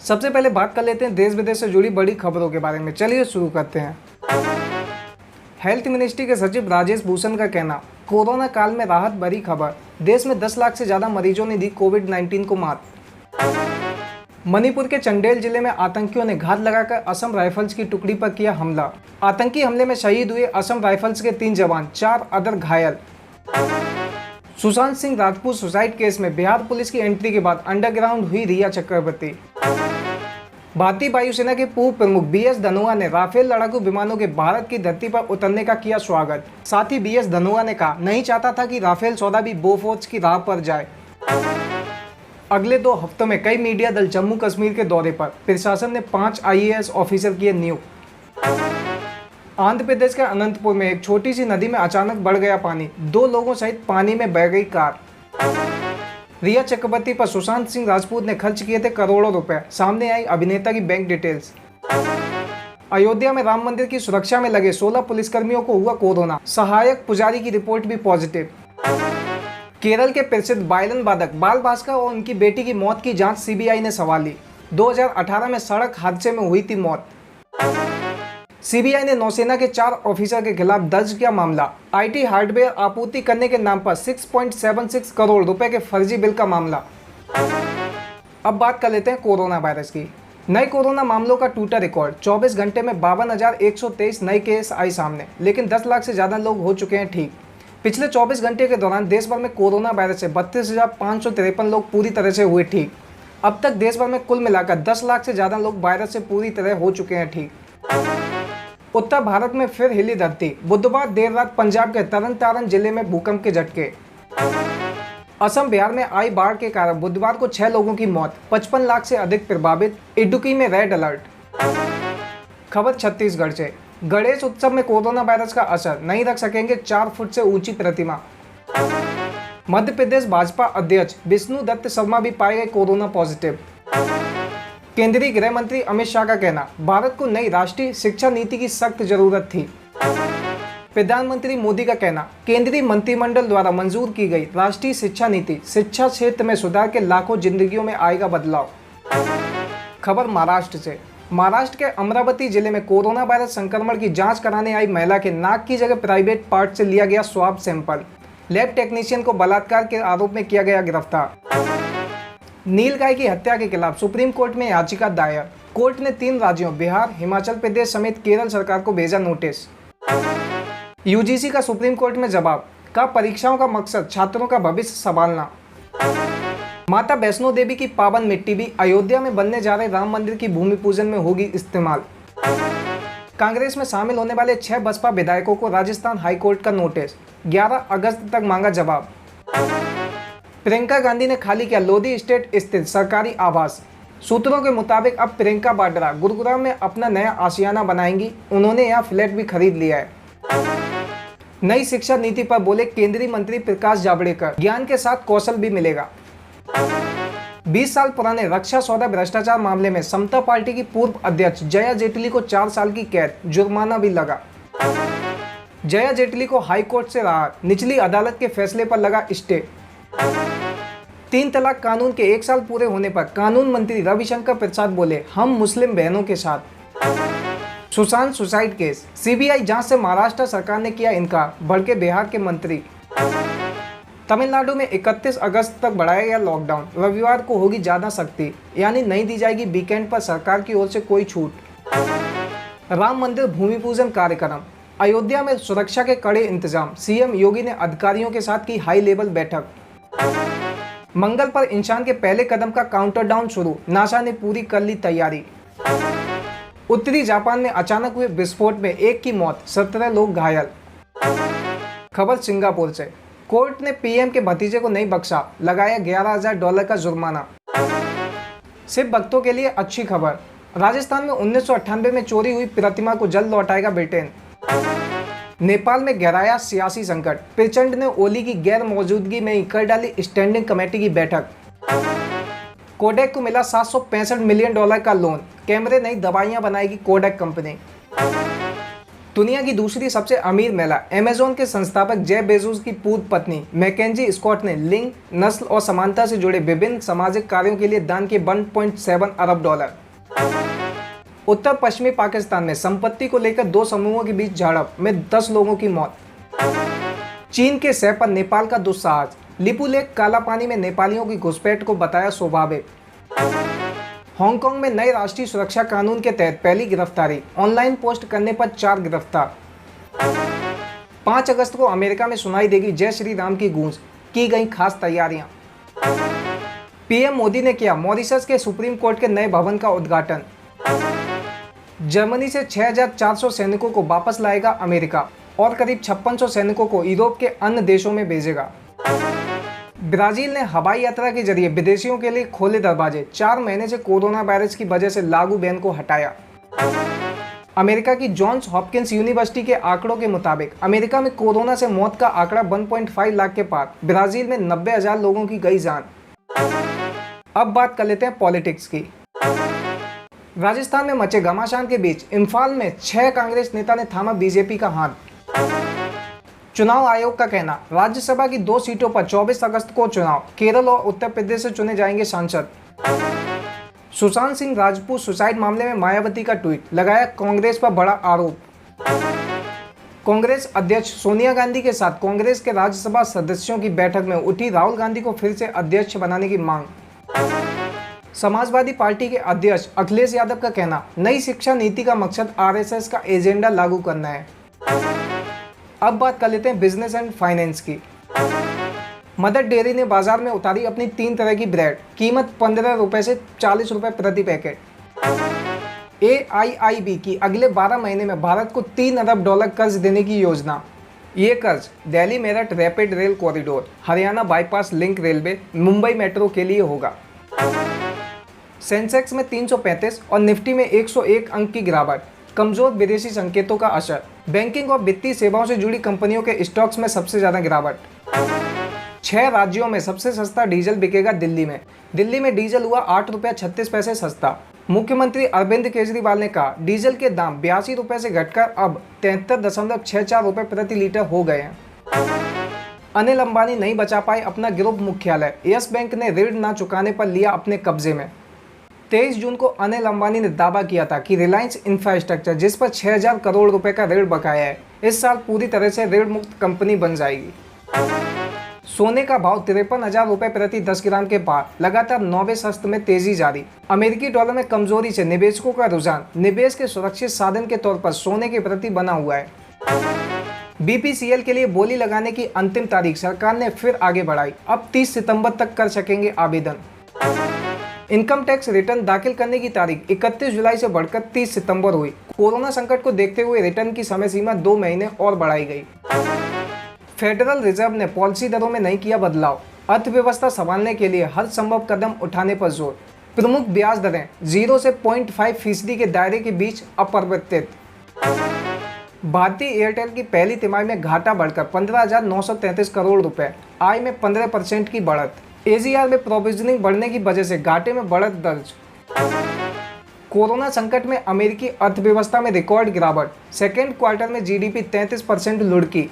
सबसे पहले बात कर लेते हैं देश विदेश से जुड़ी बड़ी खबरों के बारे में। चलिए शुरू करते हैं। हेल्थ मिनिस्ट्री के सचिव राजेश भूषण का कहना, कोरोना काल में राहत भरी खबर, देश में 10 लाख से ज्यादा मरीजों ने दी कोविड-19 को मात। मणिपुर के चंडेल जिले में आतंकियों ने घात लगाकर असम राइफल्स की टुकड़ी पर किया हमला। आतंकी हमले में शहीद हुए असम राइफल्स के 3 जवान, 4 अदर घायल। सुशांत सिंह राजपूत सुसाइड केस में बिहार पुलिस की एंट्री के बाद अंडरग्राउंड हुई रिया चक्रवर्ती। भारतीय वायुसेना के पूर्व प्रमुख BS धनोआ ने राफेल लड़ाकू विमानों के भारत की धरती पर उतरने का किया स्वागत। साथ ही BS धनोआ ने कहा, नहीं चाहता था कि राफेल सौदा भी बोफोर्स की राह पर जाए। अगले 2 हफ्तों में कई मीडिया दल जम्मू कश्मीर के दौरे पर, प्रशासन ने 5 IAS ऑफिसर किए नियुक्त। आंध्र प्रदेश के अनंतपुर में एक छोटी सी नदी में अचानक बढ़ गया पानी, 2 लोगों सहित पानी में बह गई कार। रिया चक्रवर्ती पर सुशांत सिंह राजपूत ने खर्च किए थे करोड़ों रुपए, सामने आई अभिनेता की बैंक डिटेल्स। अयोध्या में राम मंदिर की सुरक्षा में लगे 16 पुलिसकर्मियों को हुआ कोरोना, सहायक पुजारी की रिपोर्ट भी पॉजिटिव। केरल के प्रसिद्ध वायलिन वादक बाल भास्कर और उनकी बेटी की मौत की जांच CBI ने संभाल ली। 2018 में सड़क हादसे में हुई थी मौत। CBI ने नौसेना के 4 ऑफिसर के खिलाफ दर्ज किया मामला। IT हार्डवेयर आपूर्ति करने के नाम पर 6.76 करोड़ रुपए के फर्जी बिल का मामला। अब बात कर लेते हैं कोरोना वायरस की। नए कोरोना मामलों का टूटा रिकॉर्ड, 24 घंटे में 52,123 नए केस आए सामने, लेकिन 10 लाख से ज्यादा लोग हो चुके हैं ठीक। पिछले 24 घंटे के दौरान देश भर में कोरोना वायरस से 32,553 लोग पूरी तरह से हुए ठीक। अब तक देश भर में कुल मिलाकर 10 लाख से ज्यादा लोग वायरस से पूरी तरह हो चुके हैं ठीक। उत्तर भारत में फिर हिली धरती, बुधवार देर रात पंजाब के तरन तारण जिले में भूकंप के झटके। असम बिहार में आई बाढ़ के कारण बुधवार को 6 लोगों की मौत, 55 लाख से अधिक प्रभावित, इडुक्की में रेड अलर्ट। खबर छत्तीसगढ़ से, गणेश उत्सव में कोरोना वायरस का असर, नहीं रख सकेंगे 4 फुट से ऊंची प्रतिमा। मध्य प्रदेश भाजपा अध्यक्ष विष्णु दत्त शर्मा भी पाए गए कोरोना पॉजिटिव। केंद्रीय गृह मंत्री अमित शाह का कहना, भारत को नई राष्ट्रीय शिक्षा नीति की सख्त जरूरत थी। प्रधानमंत्री मोदी का कहना, केंद्रीय मंत्रिमंडल द्वारा मंजूर की गई राष्ट्रीय शिक्षा नीति शिक्षा क्षेत्र में सुधार के लाखों जिंदगियों में आएगा बदलाव। खबर महाराष्ट्र से, महाराष्ट्र के अमरावती जिले में कोरोना वायरस संक्रमण की जांच कराने आई महिला के नाक की जगह प्राइवेट पार्ट से लिया गया स्वाब सैंपल। लैब टेक्नीशियन को बलात्कार के आरोप में किया गया गिरफ्तार। नीलगाय की हत्या के खिलाफ सुप्रीम कोर्ट में याचिका दायर, कोर्ट ने 3 राज्यों बिहार, हिमाचल प्रदेश समेत केरल सरकार को भेजा नोटिस। UGC का सुप्रीम कोर्ट में जवाब, का परीक्षाओं का मकसद छात्रों का भविष्य संभालना। माता वैष्णो देवी की पावन मिट्टी भी अयोध्या में बनने जा रहे राम मंदिर की भूमि पूजन में होगी इस्तेमाल। कांग्रेस में शामिल होने वाले 6 बसपा विधायकों को राजस्थान हाईकोर्ट का नोटिस, 11 अगस्त तक मांगा जवाब। प्रियंका गांधी ने खाली किया लोधी स्टेट स्थित सरकारी आवास। सूत्रों के मुताबिक अब प्रियंका वाड्रा गुरुग्राम में अपना नया आशियाना बनाएंगी। उन्होंने यहाँ फ्लैट भी खरीद लिया है। नई शिक्षा नीति पर बोले केंद्रीय मंत्री प्रकाश जावड़ेकर, ज्ञान के साथ कौशल भी मिलेगा। 20 साल पुराने रक्षा सौदा भ्रष्टाचार मामले में समता पार्टी की पूर्व अध्यक्ष जया जेटली को 4 साल की कैद, जुर्माना भी लगा। जया जेटली को हाई कोर्ट से राहत, निचली अदालत के फैसले पर लगा स्टे। 3 तलाक कानून के 1 साल पूरे होने पर कानून मंत्री रविशंकर प्रसाद बोले, हम मुस्लिम बहनों के साथ। सुशांत सुसाइड केस, CBI जांच से महाराष्ट्र सरकार ने किया इनकार, भड़के बिहार के मंत्री। तमिलनाडु में 31 अगस्त तक बढ़ाया गया लॉकडाउन, रविवार को होगी ज्यादा सख्ती, यानी नहीं दी जाएगी वीकेंड पर सरकार की ओर से कोई छूट। राम मंदिर भूमि पूजन कार्यक्रम, अयोध्या में सुरक्षा के कड़े इंतजाम, CM योगी ने अधिकारियों के साथ की हाई लेवल बैठक। मंगल पर इंसान के पहले कदम का काउंटरडाउन शुरू, नासा ने पूरी कर ली तैयारी। उत्तरी जापान में अचानक हुए विस्फोट में 1 की मौत, 17 लोग घायल। खबर सिंगापुर से, कोर्ट ने PM के भतीजे को नहीं बख्शा, लगाया $11,000 का जुर्माना। सिर्फ भक्तों के लिए अच्छी खबर, राजस्थान में 1998 में चोरी हुई प्रतिमा को जल्द लौटाएगा ब्रिटेन। नेपाल में गहराया सियासी संकट, प्रचंड ने ओली की गैर मौजूदगी में ही कर डाली स्टैंडिंग कमेटी की बैठक। कोडेक को मिला $765 मिलियन का लोन, कैमरे नई दवाइयां बनाएगी कोडेक कंपनी। दुनिया की दूसरी सबसे अमीर महिला अमेज़न के संस्थापक जेफ बेजोस की पूर्व पत्नी मैकेंजी स्कॉट ने लिंग, नस्ल और समानता से जुड़े विभिन्न सामाजिक कार्यों के लिए दान किए 1.7 अरब डॉलर। उत्तर पश्चिमी पाकिस्तान में संपत्ति को लेकर दो समूहों के बीच झड़प में 10 लोगों की मौत। चीन के सह पर नेपाल का दुस्साहस, लिपू लेक काला पानी में नेपालियों की घुसपैठ को बताया स्वाभाविक। हांगकांग में नए राष्ट्रीय सुरक्षा कानून के तहत पहली गिरफ्तारी, ऑनलाइन पोस्ट करने पर 4 गिरफ्तार। 5 अगस्त को अमेरिका में सुनाई देगी जय श्री राम की गूंज, की गई खास तैयारियां। पीएम मोदी ने किया मॉरिशस के सुप्रीम कोर्ट के नए भवन का उद्घाटन। जर्मनी से 6,400 सैनिकों को वापस लाएगा अमेरिका और करीब 5600 सैनिकों को यूरोप के अन्य देशों में भेजेगा। ब्राजील ने हवाई यात्रा के जरिए विदेशियों के लिए खोले दरवाजे, 4 महीने से कोरोना वायरस की वजह से लागू बैन को हटाया। अमेरिका की जॉन्स हॉपकिंस यूनिवर्सिटी के आंकड़ों के मुताबिक अमेरिका में कोरोना से मौत का आंकड़ा 1.5 लाख के पार, ब्राजील में 90,000 लोगों की गई जान। अब बात कर लेते हैं पॉलिटिक्स की। राजस्थान में मचे घमासान के बीच इम्फाल में 6 कांग्रेस नेता ने थामा बीजेपी का हाथ। चुनाव आयोग का कहना, राज्यसभा की 2 सीटों पर 24 अगस्त को चुनाव, केरल और उत्तर प्रदेश से चुने जाएंगे सांसद। सुशांत सिंह राजपूत सुसाइड मामले में मायावती का ट्वीट, लगाया कांग्रेस पर बड़ा आरोप। कांग्रेस अध्यक्ष सोनिया गांधी के साथ कांग्रेस के राज्यसभा सदस्यों की बैठक में उठी राहुल गांधी को फिर से अध्यक्ष बनाने की मांग। समाजवादी पार्टी के अध्यक्ष अखिलेश यादव का कहना, नई शिक्षा नीति का मकसद आरएसएस का एजेंडा लागू करना है। अब बात कर लेते हैं बिजनेस एंड फाइनेंस की। मदर डेयरी ने बाजार में उतारी अपनी 3 तरह की ब्रेड, कीमत 15 रुपए से 40 रुपए प्रति पैकेट। AIIB की अगले 12 महीने में भारत को 3 अरब डॉलर कर्ज देने की योजना। ये कर्ज Delhi Meerut rapid rail corridor, Haryana bypass link railway, Mumbai metro के लिए होगा। सेंसेक्स में 335 और निफ्टी में 101 अंक की गिरावट, कमजोर विदेशी संकेतों का असर। बैंकिंग और वित्तीय सेवाओं से जुड़ी कंपनियों के स्टॉक्स में सबसे ज्यादा गिरावट। 6 राज्यों में सबसे सस्ता डीजल बिकेगा दिल्ली में। दिल्ली में डीजल हुआ 8 रुपया 36 पैसे सस्ता। मुख्यमंत्री अरविंद केजरीवाल ने कहा, डीजल के दाम 82 रुपए से घटकर अब 73.64 रुपए प्रति लीटर हो गए हैं। अनिल अंबानी नहीं बचा पाए अपना ग्रुप मुख्यालय, यस बैंक ने ऋण न चुकाने पर लिया अपने कब्जे में। 23 जून को अनिल अंबानी ने दावा किया था कि रिलायंस इंफ्रास्ट्रक्चर, जिस पर 6,000 करोड़ रुपए का ऋण बकाया है, इस साल पूरी तरह से ऋण मुक्त कंपनी बन जाएगी। सोने का भाव 53,000 रुपए प्रति 10 ग्राम के पार, लगातार 9वें सत्र में तेजी जारी। अमेरिकी डॉलर में कमजोरी से निवेशकों का रुझान निवेश के सुरक्षित साधन के तौर पर सोने के प्रति बना हुआ है। BPCL के लिए बोली लगाने की अंतिम तारीख सरकार ने फिर आगे बढ़ाई, अब 30 सितंबर तक कर सकेंगे आवेदन। इनकम टैक्स रिटर्न दाखिल करने की तारीख 31 जुलाई से बढ़कर 30 सितंबर हुई। कोरोना संकट को देखते हुए रिटर्न की समय सीमा 2 महीने और बढ़ाई गई। फेडरल रिजर्व ने पॉलिसी दरों में नहीं किया बदलाव, अर्थव्यवस्था संभालने के लिए हर संभव कदम उठाने पर जोर। प्रमुख ब्याज दरें 0 से 0.5% के दायरे के बीच अपरिवर्तित। भारतीय एयरटेल की पहली तिमाही में घाटा बढ़कर 15,933 करोड़ रुपए, आय में 15% की बढ़त। AGR में प्रोविजनिंग बढ़ने की वजह से घाटे में बढ़त दर्ज। कोरोना संकट में अमेरिकी अर्थव्यवस्था में रिकॉर्ड गिरावट, सेकेंड क्वार्टर में GDP 33% लुढ़की।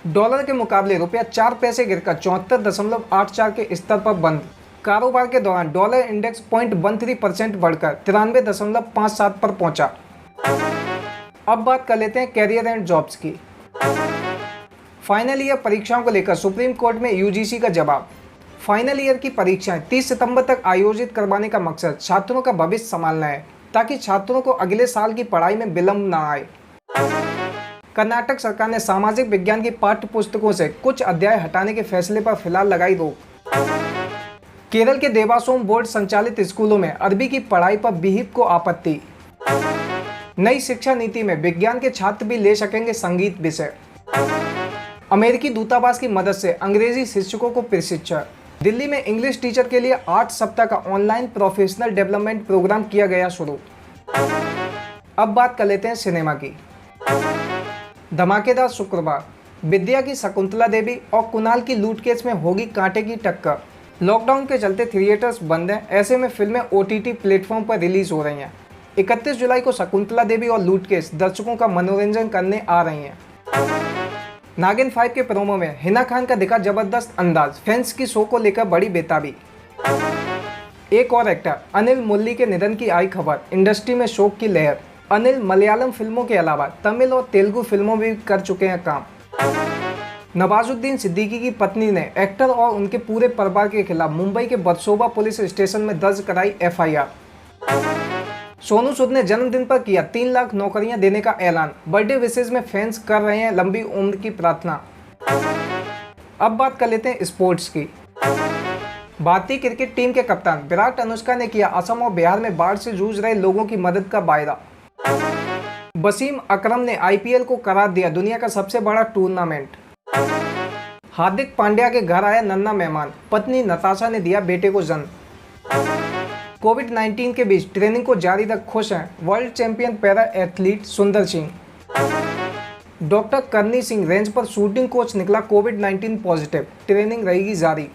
डॉलर के मुकाबले रुपया 4 पैसे गिरकर 74.84 के स्तर पर बंद। कारोबार के दौरान डॉलर इंडेक्स 0.13% बढ़कर 93.57 पर पहुंचा। अब बात कर लेते हैं कैरियर एंड जॉब्स की। फाइनल ईयर परीक्षाओं को लेकर सुप्रीम कोर्ट में UGC का जवाब। फाइनल ईयर की परीक्षाएं 30 सितंबर तक आयोजित करवाने का मकसद छात्रों का भविष्य संभालना है, ताकि छात्रों को अगले साल की पढ़ाई में विलंब न आए। कर्नाटक सरकार ने सामाजिक विज्ञान की पाठ्य पुस्तकों से कुछ अध्याय हटाने के फैसले पर फिलहाल लगाई रोक। केरल के देवासोम बोर्ड संचालित स्कूलों में अरबी की पढ़ाई पर विहिप को आपत्ति। नई शिक्षा नीति में विज्ञान के छात्र भी ले सकेंगे संगीत विषय। अमेरिकी दूतावास की मदद से अंग्रेजी शिक्षकों को प्रशिक्षण। दिल्ली में इंग्लिश टीचर के लिए 8 सप्ताह का ऑनलाइन प्रोफेशनल डेवलपमेंट प्रोग्राम किया गया शुरू। अब बात कर लेते हैं सिनेमा की। धमाकेदार शुक्रवार, विद्या की शकुंतला देवी और कुणाल की लूट केस में होगी कांटे की टक्कर। लॉकडाउन के चलते थिएटर्स बंद हैं, ऐसे में फिल्में OTT प्लेटफॉर्म पर रिलीज हो रही हैं। 31 जुलाई को शकुंतला देवी और लूट केस दर्शकों का मनोरंजन करने आ रही हैं। नागिन 5 के प्रोमो में हिना खान का दिखा जबरदस्त अंदाज, फैंस की शो को लेकर बड़ी बेताबी। एक और एक्टर अनिल मुरली के निधन की आई खबर, इंडस्ट्री में शोक की लहर। अनिल मलयालम फिल्मों के अलावा तमिल और तेलुगु फिल्मों में भी कर चुके हैं काम। नवाजुद्दीन सिद्दीकी की पत्नी ने एक्टर और उनके पूरे परिवार के खिलाफ मुंबई के बरसोबा पुलिस स्टेशन में दर्ज कराई FIR। सोनू सूद ने जन्मदिन पर किया 3 लाख नौकरियां देने का ऐलान। बर्थडे विशेष में फैंस कर रहे हैं लंबी उम्र की प्रार्थना। अब बात कर लेते हैं स्पोर्ट्स की। भारतीय क्रिकेट टीम के कप्तान विराट अनुष्का ने किया असम और बिहार में बाढ़ से जूझ रहे लोगों की मदद का वायदा। वसीम अकरम ने IPL को करार दिया दुनिया का सबसे बड़ा टूर्नामेंट। हार्दिक पांड्या के घर आया नन्हा मेहमान, पत्नी नताशा ने दिया बेटे को जन्म। कोविड-19 के बीच ट्रेनिंग को जारी रख खुश हैं वर्ल्ड चैंपियन पैरा एथलीट सुंदर सिंह। डॉक्टर करनी सिंह रेंज पर शूटिंग कोच निकला कोविड-19 पॉजिटिव, ट्रेनिंग रहेगी जारी।